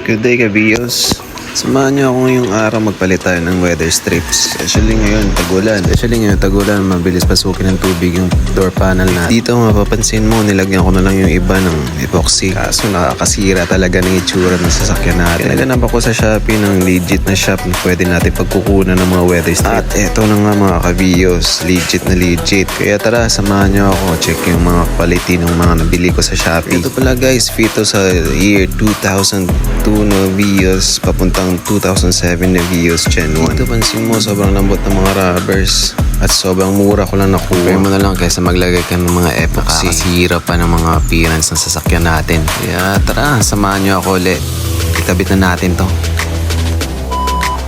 Good day, Kabiyos. Samahan niyo ako ngayong araw magpalit tayo ng weather strips. Especially ngayon, tagulan. Mabilis pasukin ng tubig yung door panel natin. Dito mapapansin mo, nilagyan ko na lang yung iba ng epoxy. Kaso nakakasira talaga ng itsura ng sasakyan natin. Kinaganap ako sa Shopee ng legit na shop na pwede natin pagkukunan ng mga weather strips. At eto na nga mga Kabiyos, legit na legit. Kaya tara, samahan niyo ako. Check yung mga quality ng mga nabili ko sa Shopee. Ito pala guys, Fito sa year 2002 na Vios papuntang 2007 na Vios Gen 1. Dito pansin mo, sobrang lambot ng mga rubbers at sobrang mura ko lang nakuha. Compare mo na lang kaysa maglagay ka ng mga epoxy. Nakakasira pa ng mga appearance ng sasakyan natin. Kaya tara, samahan nyo ako ulit. Ikabit na natin to.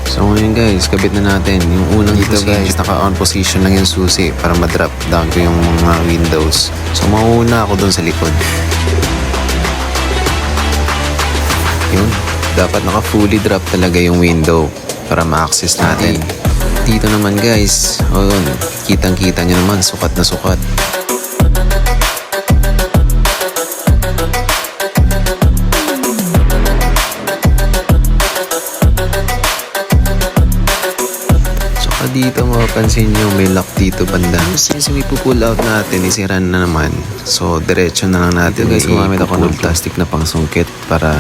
So ngayon guys, kabit na natin. Yung unang dito guys, naka-on position lang yung susi para ma-drop down ko yung mga windows. So mauuna ako dun sa likod. Yun, dapat naka-fully drop talaga yung window para ma-access natin. Dito naman guys, yun, kitang-kita nyo naman, sukat na sukat. Dito mapapansin nyo may lock dito banda. Since we pull out natin, isiran na naman. So diretso na lang natin. Guys, gumamit ako ng plastic na pangsungkit para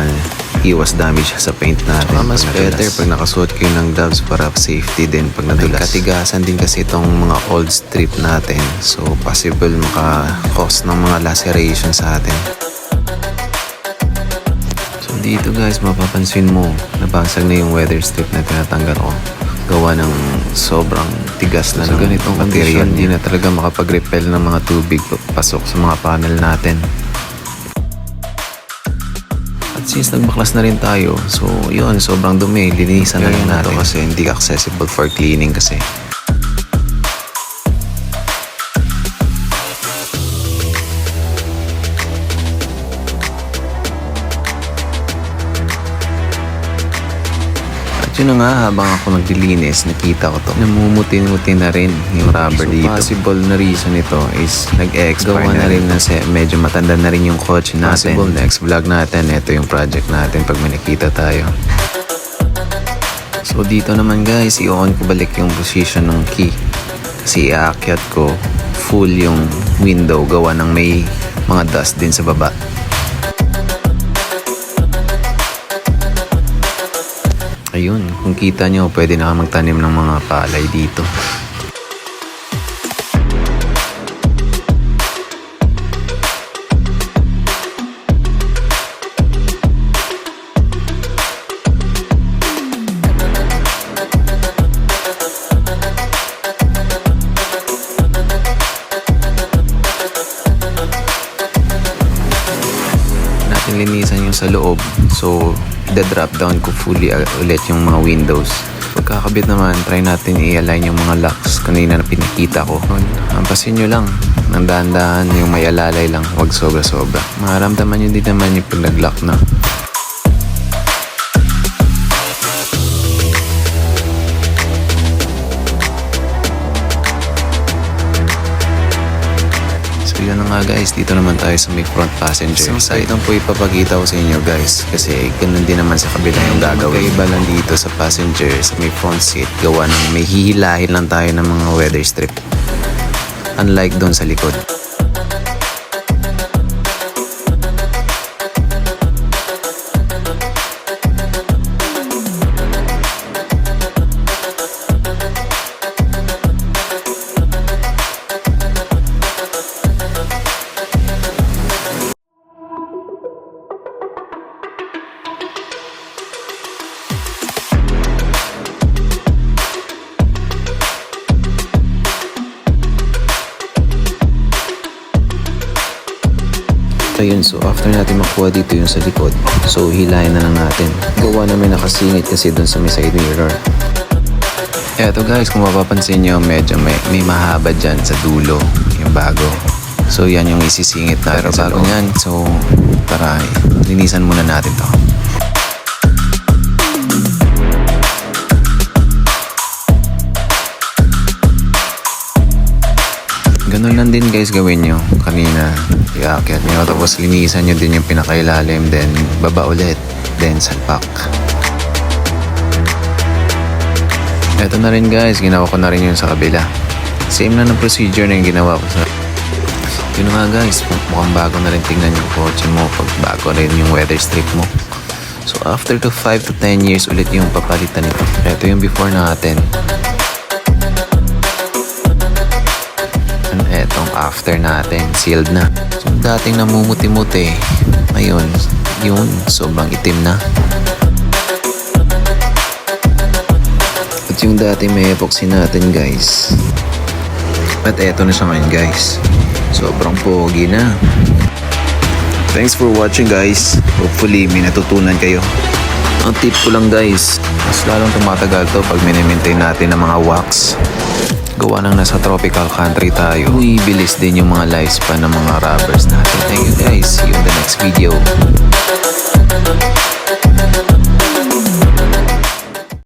iwas damage sa paint natin. So, mas better pag nakasuot kayo ng gloves para safety din pag nadulas. Katigasan din kasi itong mga old strip natin. So possible maka-cause ng mga laceration sa atin. So dito guys, mapapansin mo nabasag na yung weather strip na tinatanggal ko. Gawa ng sobrang tigas na ng ganitong material. Hindi na talaga makapag-repel ng mga tubig pasok sa mga panel natin. At since nagbaklas na rin tayo, so yun, sobrang dumi. Linisan na rin natin kasi hindi accessible for cleaning kasi. Yun na nga, habang ako naglilinis, nakita ko to. Namumuti-muti na rin yung rubber dito. Possible na reason nito is nag-expire na rin na medyo matanda na rin yung kotse natin. Possible next vlog natin, ito yung project natin pag may nakita tayo. So dito naman guys, i-on ko balik yung position ng key. Kasi iaakyat ko full yung window gawa ng may mga dust din sa baba. Ayun, kung kita nyo, pwede na magtanim ng mga palay dito. Natin linisan yung sa loob. So, drop down ko fully ulit yung mga windows. Pagkakabit naman, try natin i-align yung mga locks kanina na pinakita ko. Hampasin nyo lang ng dahan-dahan, yung may alalay lang, huwag sobra-sobra. Maramdaman nyo din naman yung pag nag-lock na. Yun na nga guys, dito naman tayo sa may front passenger side. Ito po ipapakita ko sa inyo guys kasi ganun din naman sa kabila yung gagawin. Magkaiba lang dito sa passenger sa may front seat gawa ng may hihilahin lang tayo ng mga weather strip. Unlike doon sa likod. Ayun, so after natin makuha dito yung sa likod, so hilahin na lang natin. Gawa namin nakasingit kasi dun sa may side mirror. Eto guys, kung mapapansin nyo, medyo may mahaba dyan sa dulo, yung bago. So yan yung isisingit natin. Pero bago yan, so tara, linisan muna natin to. Ganun lang din guys gawin nyo kanina. Iakyat nyo tapos linisan nyo din yung pinakailalim, then baba ulit, then salpak. Eto na rin guys, ginawa ko na rin yun sa kabila. Same na ng procedure na yung ginawa ko sa... Yun nga guys, mukhang bago na rin tingnan yung kotse mo pag bago rin yung weather strip mo. So after to 5 to 10 years ulit yung papalitan nito. Ito yung before natin. And etong after natin, sealed na. So dating namumuti-muti, ngayon, yun, sobrang itim na. At yung dati may epoxy natin guys. At eto na siya ngayon guys. Sobrang pogi na. Thanks for watching guys. Hopefully may natutunan kayo. Ang tip ko lang guys, mas lalong tumatagal to pag minimaintain natin ang mga wax. Gawa nang nasa tropical country tayo, bumibilis din yung mga lifespan ng mga rubbers natin. Thank you guys. See you in the next video.